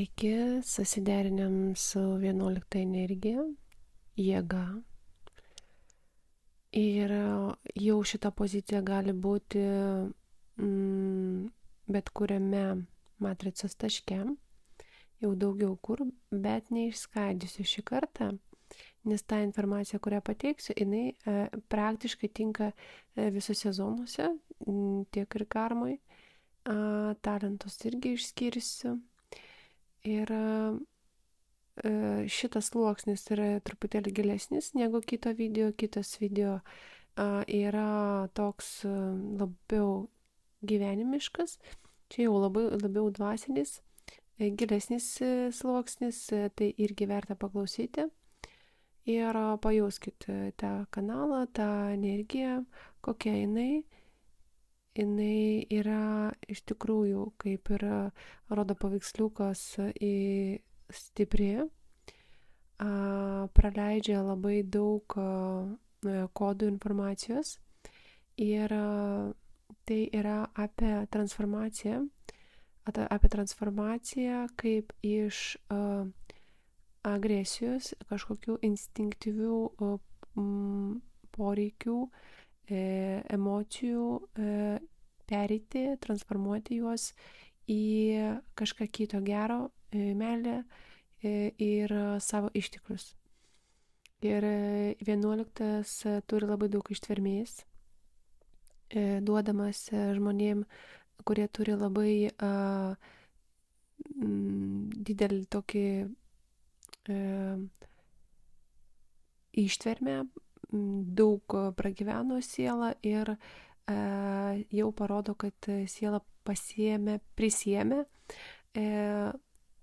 Sveiki, susiderinam su 11 energija, jėga. Ir jau šita pozicija gali būti bet kuriame matricos taške, jau daugiau kur, bet neišskaidysiu šį kartą, nes ta informacija, kurią pateiksiu, jinai praktiškai tinka visose zonuose, tiek ir karmai, talentus irgi išskirsiu. Ir šitas sluoksnis yra truputėlį gilesnis negu kito video. Kitas video yra toks labiau gyvenimiškas. Čia jau labiau dvasinis, gilesnis sluoksnis, tai irgi verta paklausyti. Ir pajauskit tą kanalą, tą energiją, kokia jinai. Jinai yra iš tikrųjų, kaip ir rodo paveiksliukas, stipri, praleidžia labai daug kodų informacijos ir tai yra apie transformaciją kaip iš agresijos, kažkokių instinktyvių poreikių, emocijų pereiti, transformuoti juos į kažką kito gero, meilę ir savo išteklius. Ir 11 turi labai daug ištvermės, duodamas žmonėm, kurie turi labai didelį tokį ištvermę, daug pragyveno siela ir jau parodo, kad siela prisėmė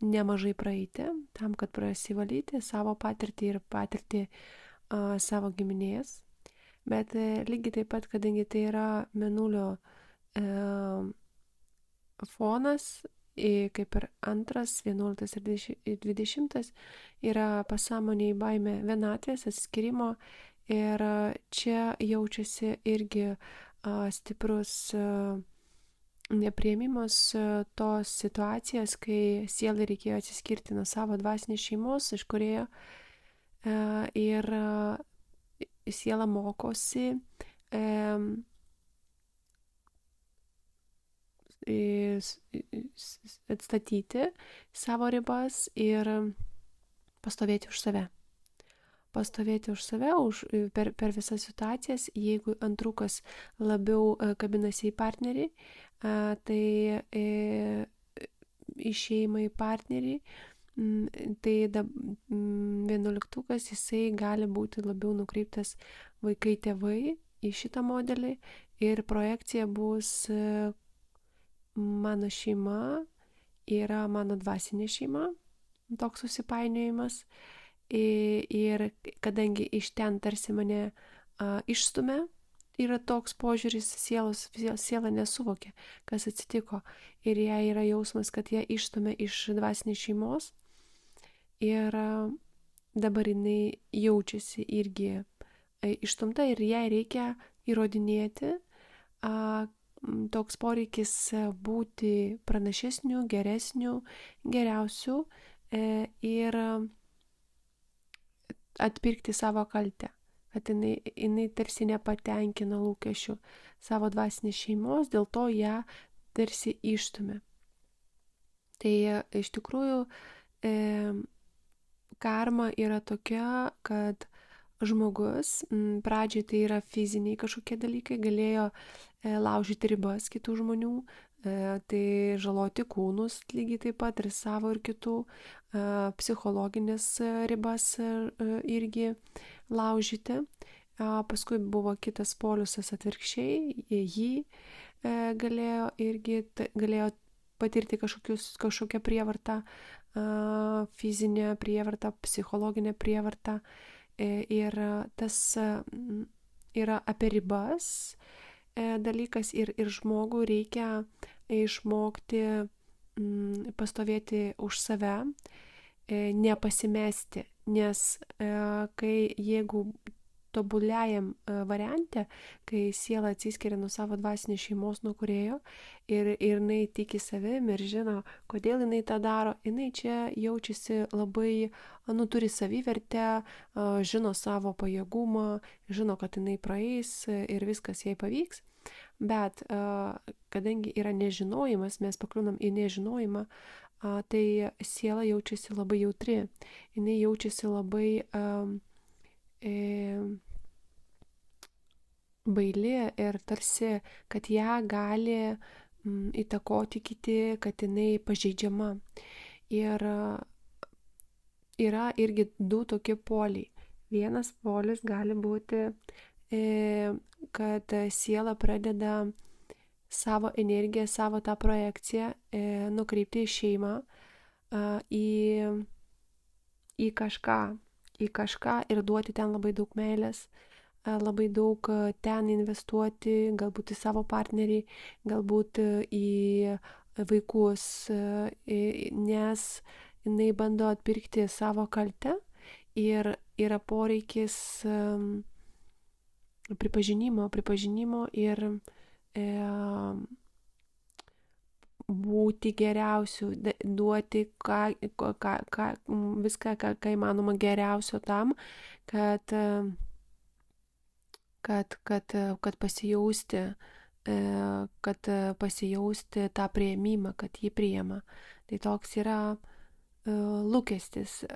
nemažai praeiti, tam, kad prasivalyti savo patirtį ir patirtį savo giminės. Bet lygiai taip pat, kadangi tai yra mėnulio fonas, kaip ir 2, 11 ir 20, yra pasąmonėj baimė vienatvės, atskirimo. Ir čia jaučiasi irgi stiprus nepriėmimas tos situacijos, kai sielai reikėjo atsiskirti nuo savo dvasinės šeimos, iš kurėjo, ir siela mokosi atstatyti savo ribas ir pastovėti už save. Per visas situacijas. Jeigu antrukas labiau kabinasi į partnerį, tai į šeimą, į partnerį, tai 11 jisai gali būti labiau nukreiptas vaikai, tėvai į šitą modelį ir projekcija bus mano šeima yra mano dvasinė šeima, toks susipainiojimas. Ir kadangi iš ten tarsi mane išstumia, yra toks požiūris, siela nesuvokia, kas atsitiko. Ir jai yra jausmas, kad ją išstumia iš dvasinės šeimos. Ir dabar jinai jaučiasi irgi išstumta ir jai reikia įrodinėti. Toks poreikis būti pranašesniu, geresniu, geriausiu ir atpirkti savo kaltę, kad jinai tarsi nepatenkina lūkesčių savo dvasinės šeimos, dėl to ją tarsi išstumia. Tai iš tikrųjų karma yra tokia, kad žmogus, pradžiai tai yra fiziniai kažkokie dalykai, galėjo laužyti ribas kitų žmonių, tai žaloti kūnus lygiai taip pat ir savo ir kitų, psichologinės ribas irgi laužyti. Paskui buvo kitas poliusas atvirkščiai, jį galėjo patirti kažkokią prievartą, fizinę prievartą, psichologinę prievartą. Ir tas yra apie ribas dalykas ir žmogui reikia išmokti pastovėti už save, nepasimesti, nes jeigu tobuliajam variante, kai siela atsiskiria nuo savo dvasinės šeimos, nuo kūrėjo ir jinai tiki savim ir žino, kodėl jinai tą daro, jinai čia jaučiasi labai, turi savivertę, žino savo pajėgumą, žino, kad jinai praeis ir viskas jai pavyks. Bet kadangi yra nežinojimas, mes pakliūnam į nežinojimą, tai siela jaučiasi labai jautri. Jinai jaučiasi labai baili ir tarsi, kad ją gali įtakoti kiti, kad jinai pažeidžiama. Ir yra irgi du tokie poliai. Vienas polis gali būti, kad siela pradeda savo energiją, savo tą projekciją nukreipti į šeimą, į kažką ir duoti ten labai daug meilės, labai daug ten investuoti, galbūt į savo partnerį, galbūt į vaikus, nes jinai bando atpirkti savo kaltę ir yra poreikis pripažinimo ir būti geriausiu, duoti viską, ką įmanoma geriausio tam, kad pasijausti, tą priėmimą, kad jį priėma. Tai toks yra lūkestis,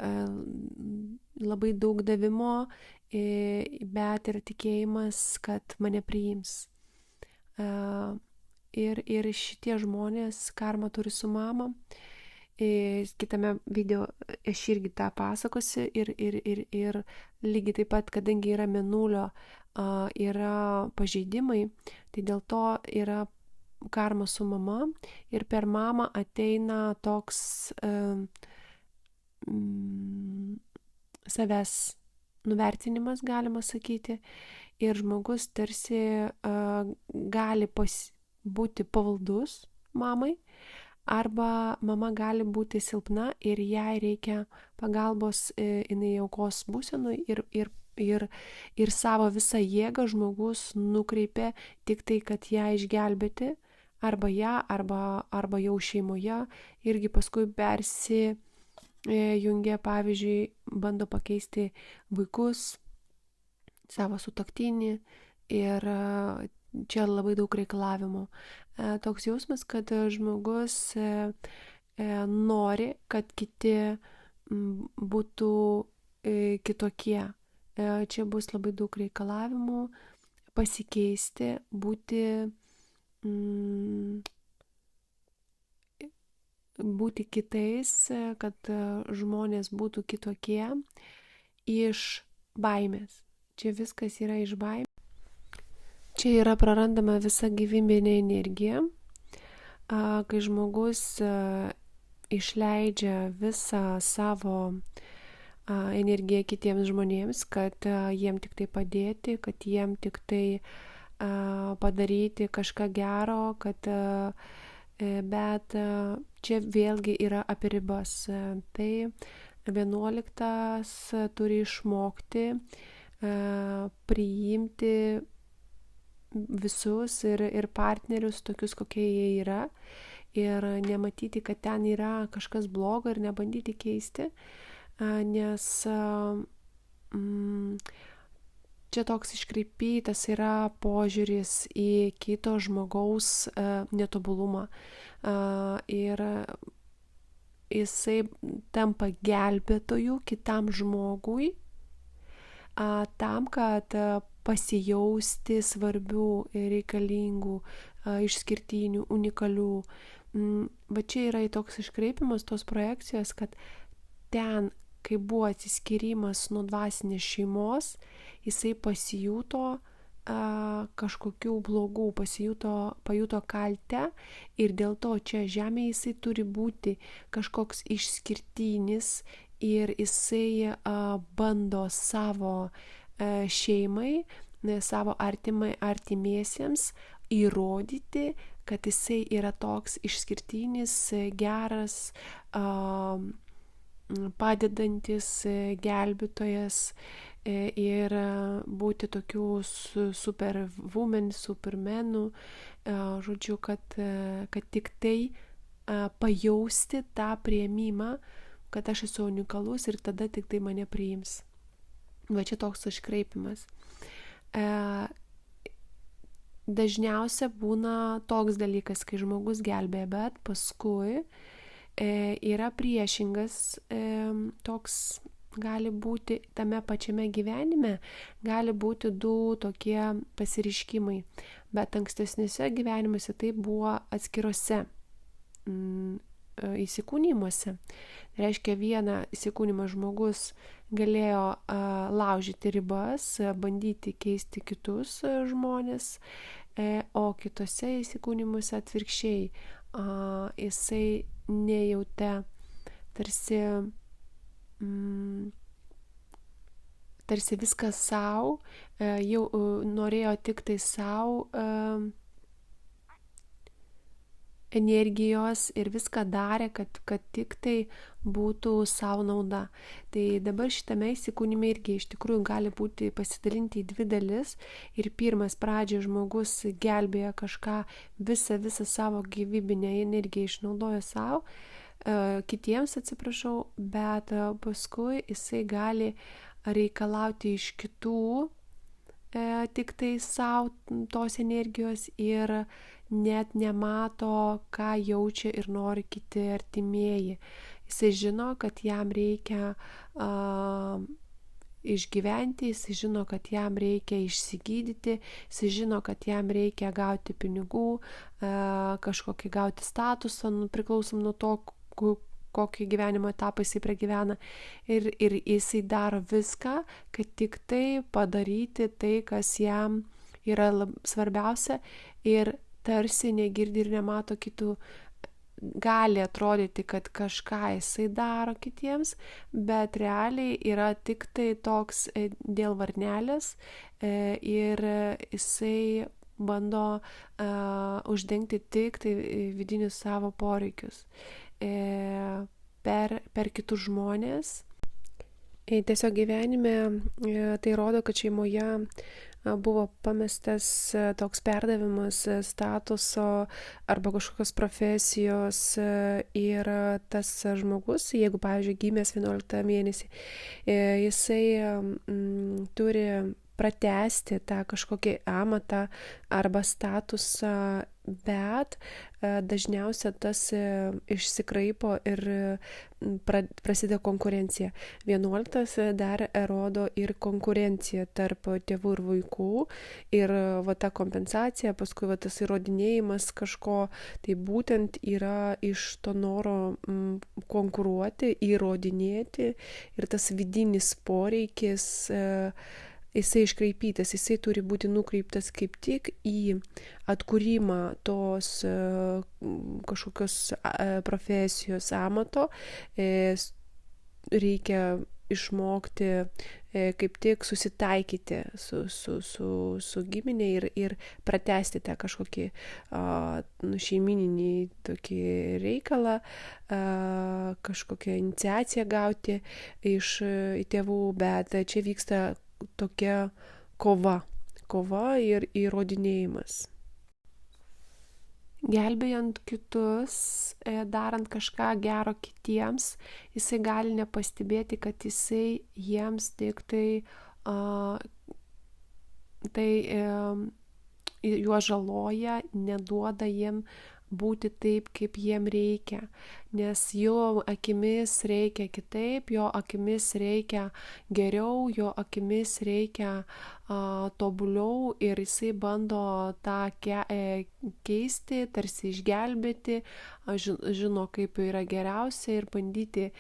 labai daug davimo, bet ir tikėjimas, kad mane priims. Ir šitie žmonės karmą turi su mama. Kitame video aš irgi tą pasakosiu ir lygiai taip pat, kadangi yra mėnulio, yra pažeidimai, tai dėl to yra karma su mama ir per mamą ateina toks savęs nuvertinimas, galima sakyti, ir žmogus tarsi gali būti pavaldus mamai, arba mama gali būti silpna ir jai reikia pagalbos, jinai aukos būsenui ir savo visą jėgą žmogus nukreipia tik tai, kad ją išgelbėti, arba ją, arba jau šeimoje, irgi paskui persijungia, pavyzdžiui, bando pakeisti vaikus, savo sutuoktinį ir čia labai daug reikalavimų. Toks jausmas, kad žmogus nori, kad kiti būtų kitokie. Čia bus labai daug reikalavimų pasikeisti, būti kitais, kad žmonės būtų kitokie iš baimės. Čia viskas yra iš baimės. Čia yra prarandama visa gyvybinė energija, kai žmogus išleidžia visą savo energiją kitiems žmonėms, kad jiem tik tai padėti, kad jiem tik tai padaryti kažką gero, bet čia vėlgi yra apie ribas. Tai 11 turi išmokti priimti visus ir partnerius tokius, kokie jie yra, ir nematyti, kad ten yra kažkas blogo ir nebandyti keisti, nes čia toks iškreipytas yra požiūris į kito žmogaus netobulumą ir jisai tampa gelbėtoju kitam žmogui, tam, kad pasijausti svarbių, reikalingų, išskirtinių, unikalių. Bet čia yra toks iškreipimas tos projekcijos, kad ten, kai buvo atsiskyrimas nuo dvasinės šeimos, jisai pasijuto kažkokių blogų, pajuto kaltę ir dėl to čia žemėje jisai turi būti kažkoks išskirtinis ir jisai bando savo šeimai, savo artimiesiems įrodyti, kad jisai yra toks išskirtinis, geras, padedantis, gelbėtojas ir būti tokių superwoman, supermenų, žodžiu, kad tik tai pajausti tą priėmimą, kad aš esu unikalus ir tada tik tai mane priims. Va čia toks iškreipimas. Dažniausia būna toks dalykas, kai žmogus gelbėja, bet paskui yra priešingas toks, gali būti tame pačiame gyvenime, gali būti du tokie pasireiškimai, bet ankstesniuose gyvenimuose tai buvo atskiruose įsikūnymuose. Reiškia, vieną įsikūnymą žmogus galėjo laužyti ribas, bandyti keisti kitus žmonės, o kitose įsikūnymuose atvirkščiai jisai nejautė tarsi viskas savo, jau norėjo tik tai savo energijos ir viską darė, kad tik tai būtų savo nauda. Tai dabar šitame įsikūnyme irgi iš tikrųjų gali būti pasidalinti į dvi dalis. Ir pirmas, pradžioje žmogus gelbėjo kažką, visą savo gyvybinę energiją išnaudojo savo, kitiems atsiprašau, bet paskui jisai gali reikalauti iš kitų tik tai savo tos energijos ir net nemato, ką jaučia ir nori kiti artimieji. Jisai žino, kad jam reikia išgyventi, jisai žino, kad jam reikia išsigydyti, jisai žino, kad jam reikia gauti pinigų, kažkokį gauti statusą, priklausom nuo to, kokį gyvenimo etapą jisai pragyvena. Ir jisai daro viską, kad tik tai padaryti tai, kas jam yra svarbiausia, ir tarsi negirdi ir nemato kitų. Gali atrodyti, kad kažką jisai daro kitiems, bet realiai yra tik tai toks dėl varnelės ir jisai bando uždengti tik tai vidinius savo poreikius per kitus žmonės. Tiesiog gyvenime tai rodo, kad šeimoje buvo pamestas toks perdavimas statuso arba kažkokios profesijos ir tas žmogus, jeigu, pavyzdžiui, gimęs 11 mėnesį, jisai turi pratęsti tą kažkokį amatą arba statusą, bet dažniausia tas išsikraipo ir prasideda konkurencija. 11 dar rodo ir konkurenciją tarp tėvų ir vaikų, ir va ta kompensacija, paskui va tas įrodinėjimas kažko, tai būtent yra iš to noro konkuruoti, įrodinėti, ir tas vidinis poreikis jisai iškraipytas, jisai turi būti nukreiptas kaip tik į atkūrimą tos kažkokios profesijos, amato. Reikia išmokti kaip tik susitaikyti su giminė ir pratęsti tą kažkokį šeimininį tokį reikalą, kažkokią iniciaciją gauti iš tėvų, bet čia vyksta tokia kova ir įrodinėjimas. Gelbėjant kitus, darant kažką gero kitiems, jisai gali nepastebėti, kad jisai jiems tik tai juos žaloja, neduoda jiem būti taip, kaip jiem reikia, nes jo akimis reikia kitaip, jo akimis reikia geriau, jo akimis reikia tobuliau, ir jisai bando tą keisti, tarsi išgelbėti, žino, kaip yra geriausia, ir bandyti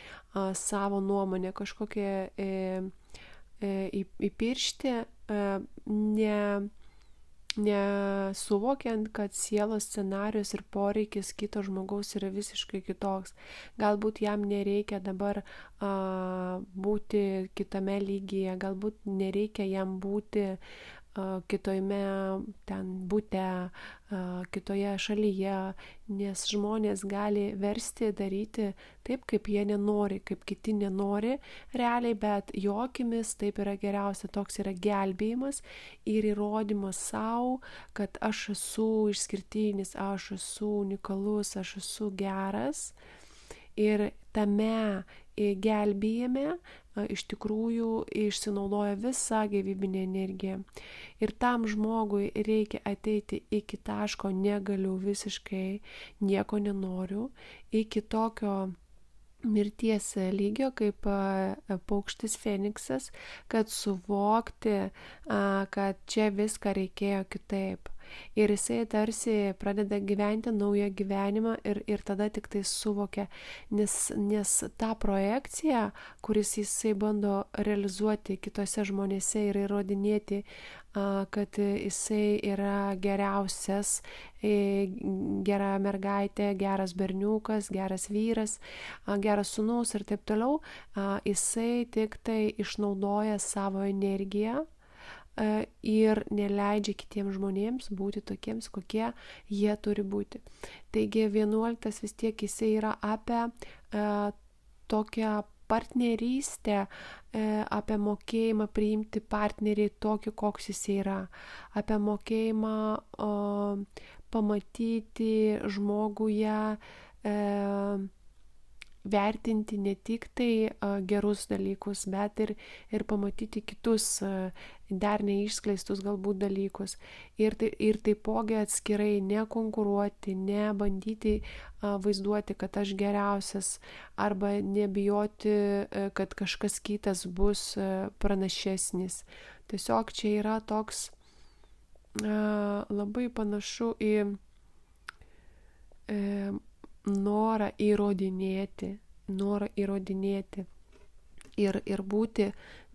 savo nuomonę kažkokią įpiršti, nesuvokiant, kad sielos scenarius ir poreikis kito žmogaus yra visiškai kitoks. Galbūt jam nereikia dabar būti kitame lygyje, galbūt nereikia jam būti kitojme ten bute, kitoje šalyje, nes žmonės gali versti daryti taip, kaip jie nenori, kaip kiti nenori realiai, bet jo akimis taip yra geriausia, toks yra gelbėjimas ir įrodymas savo, kad aš esu išskirtinis, aš esu unikalus, aš esu geras. Ir tame gelbėjime iš tikrųjų išsinaudoja visą gyvybinę energiją. Ir tam žmogui reikia ateiti iki taško negaliu visiškai, nieko nenoriu, iki tokio mirties lygio kaip paukštis Feniksas, kad suvokti, kad čia viską reikėjo kitaip. Ir jisai tarsi pradeda gyventi naują gyvenimą ir tada tik tai suvokia, nes ta projekcija, kuris jisai bando realizuoti kitose žmonėse ir įrodinėti, kad jisai yra geriausias, gera mergaitė, geras berniukas, geras vyras, geras sūnus ir taip toliau, jisai tik tai išnaudoja savo energiją ir neleidžia kitiems žmonėms būti tokiems, kokie jie turi būti. Taigi 11 vis tiek jisai yra apie tokią partnerystę, apie mokėjimą priimti partnerį tokį, koks jis yra, apie mokėjimą pamatyti žmoguje, vertinti ne tik tai gerus dalykus, bet ir pamatyti kitus dar neišskleistus galbūt dalykus. Ir taipogi atskirai nekonkuruoti, nebandyti vaizduoti, kad aš geriausias, arba nebijoti, kad kažkas kitas bus pranašesnis. Tiesiog čia yra toks labai panašu į norą įrodinėti ir būti,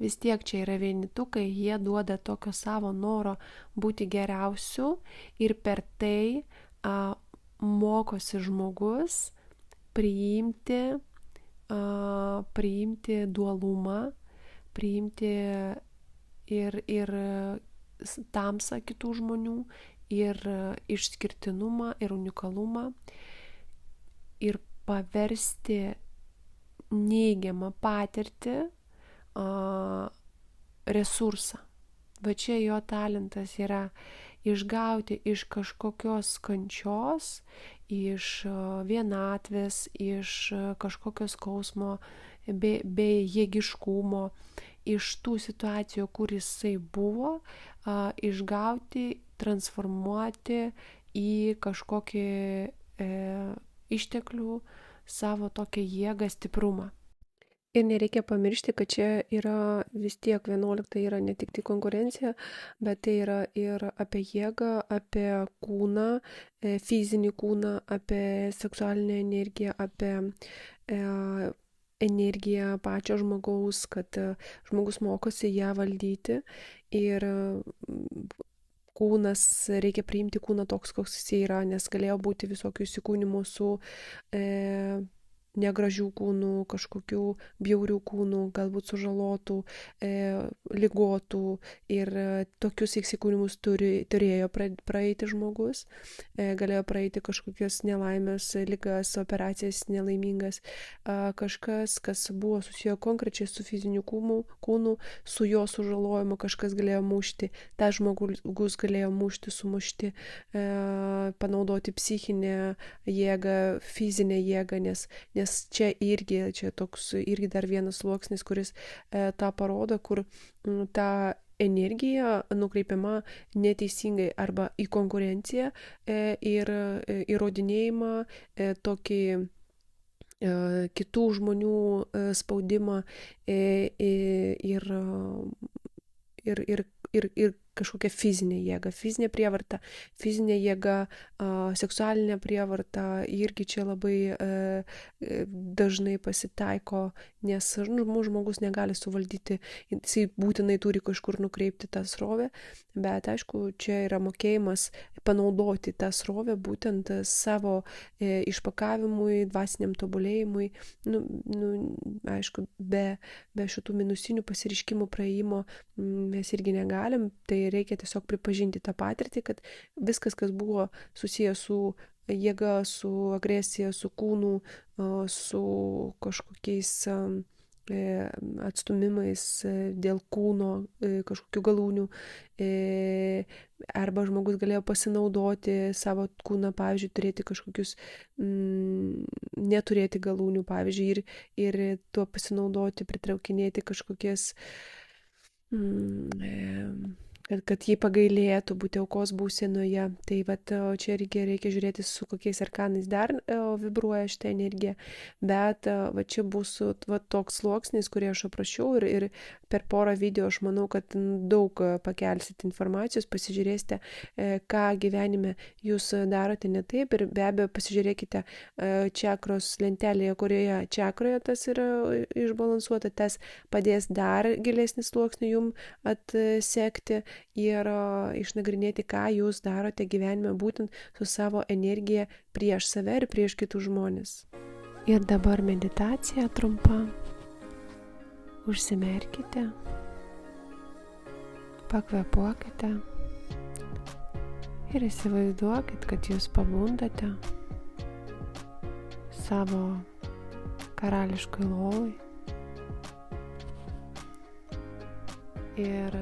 vis tiek čia yra vienitukai, jie duoda tokio savo noro būti geriausiu ir per tai mokosi žmogus priimti dualumą, priimti ir tamsą kitų žmonių, ir išskirtinumą, ir unikalumą, ir paversti neigiamą patirtį resursą. Va čia jo talentas yra išgauti iš kažkokios kančios, iš vienatvės, iš kažkokio skausmo, bejėgiškumo, iš tų situacijų, kur jisai buvo, išgauti, transformuoti į kažkokį išteklių savo tokią jėgą, stiprumą. Ir nereikia pamiršti, kad čia yra vis tiek 11 yra ne tik tai konkurencija, bet tai yra ir apie jėgą, apie kūną, fizinį kūną, apie seksualinę energiją, apie energiją pačio žmogaus, kad žmogus mokosi ją valdyti ir kūnas, reikia priimti kūną toks, koks jis yra, nes galėjo būti visokių įsikūnimų su negražių kūnų, kažkokių bjaurių kūnų, galbūt sužalotų, ligotų, ir tokius įsikūnimus turėjo praeiti žmogus, galėjo praeiti kažkokias nelaimės, ligas, operacijas nelaimingas, kažkas, kas buvo susiję konkrečiai su fiziniu kūnu, su jo sužalojimu, kažkas galėjo mušti, tą žmogus galėjo mušti, sumušti, panaudoti psichinę jėgą, fizinę jėgą, nes čia toks irgi dar vienas sluoksnis, kuris tą parodo, kur ta energija nukreipiama neteisingai arba į konkurenciją ir įrodinėjimą, tokį kitų žmonių spaudimą ir kažkokią fizinę jėgą, fizinę prievartą, fizinė jėga, seksualinė prievarta irgi čia labai dažnai pasitaiko, nes žmogus negali suvaldyti, jisai būtinai turi kažkur nukreipti tą srovę, bet aišku, čia yra mokėjimas panaudoti tą srovę būtent savo išpakavimui, dvasiniam tobulėjimui, aišku, be šitų minusinių pasireiškimų praėjimo mes irgi negalim, tai reikia tiesiog pripažinti tą patirtį, kad viskas, kas buvo susijęs su jėga, su agresija, su kūnu, su kažkokiais atstumimais dėl kūno kažkokių galūnių, arba žmogus galėjo pasinaudoti savo kūną, pavyzdžiui, turėti kažkokius, neturėti galūnių, pavyzdžiui, ir tuo pasinaudoti, pritraukinėti kažkokias, kad jį pagailėtų būti aukos būsenoje. Tai vat, čia reikia žiūrėti, su kokiais arkanais dar vibruoja šitą energiją, bet va čia bus toks sluoksnis, kurį aš aprašiau, ir per porą video aš manau, kad daug pakelsit informacijos, pasižiūrėsite, ką gyvenime jūs darote ne taip, ir be abejo pasižiūrėkite čakros lentelėje, kurioje čakroje tas yra išbalansuota, tas padės dar gilesnį sluoksnį jum atsekti ir išnagrinėti, ką jūs darote gyvenime būtent su savo energija prieš save ir prieš kitus žmonės. Ir dabar meditacija trumpa. Užsimerkite, pakvėpuokite ir įsivaizduokit, kad jūs pabundate savo karališkoj lovoj. Ir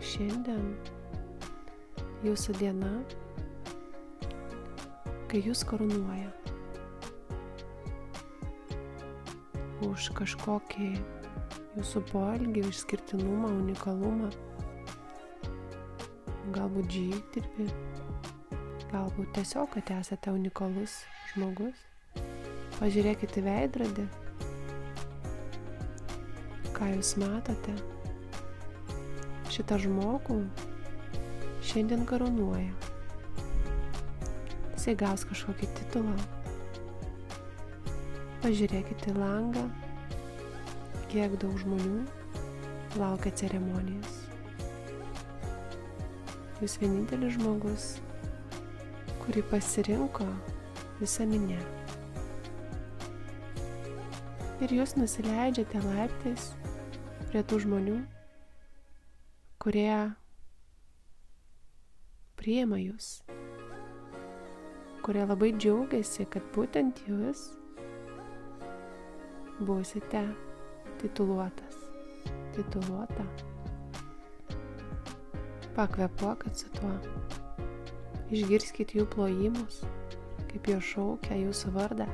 šiandien jūsų diena, kai jūs karūnuoja už kažkokį jūsų poelgį, išskirtinumą, unikalumą, galbūt žygdirbį, galbūt tiesiog, kad esate unikalus žmogus. Pažiūrėkite į veidrodį, ką jūs matote. Šitą žmogų šiandien karūnuoja. Jisai gaus kažkokį titulą. Pažiūrėkite į langą, kiek daug žmonių laukia ceremonijos. Jūs vienintelis žmogus, kurį pasirinko visa minia. Ir jūs nusileidžiate laiptais prie tų žmonių, kurie priima jūs, kurie labai džiaugiasi, kad būtent jūs būsite tituluota. Pakvėpuokit su tuo, išgirskit jų plojimus, kaip jie šaukia jūsų vardą.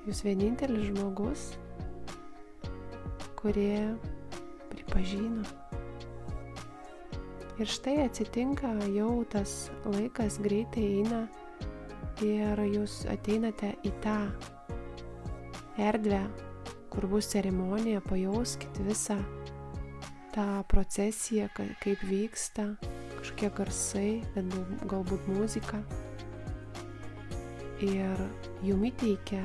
Jūs vienintelis žmogus, kurie pripažino. Ir štai atsitinka, jau tas laikas greitai eina ir jūs ateinate į tą erdvę, kur bus ceremonija, pajauskit visą tą procesiją, kaip vyksta, kažkokie garsai, bet galbūt muzika. Ir jum įteikia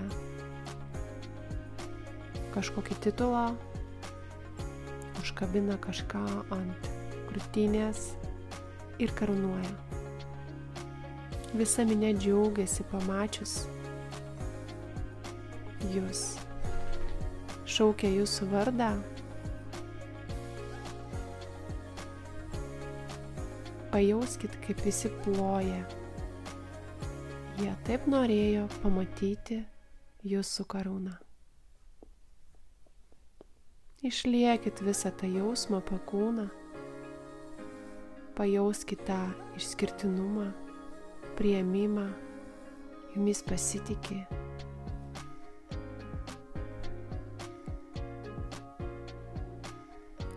kažkokį titulą, užkabina kažką ant krūtinės ir karūnuoja. Visa minia džiaugiasi pamačius jūs. Šaukia jūsų vardą. Pajauskit, kaip visi ploja. Jie taip norėjo pamatyti jūsų karūną. Išliekit visą tą jausmą po kūną. Pajauskit tą išskirtinumą, priėmimą, jumis pasitiki.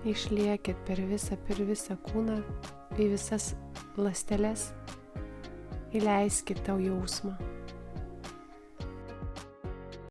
Išliekit per visą kūną, į visas ląsteles, įleiskit tau jausmą.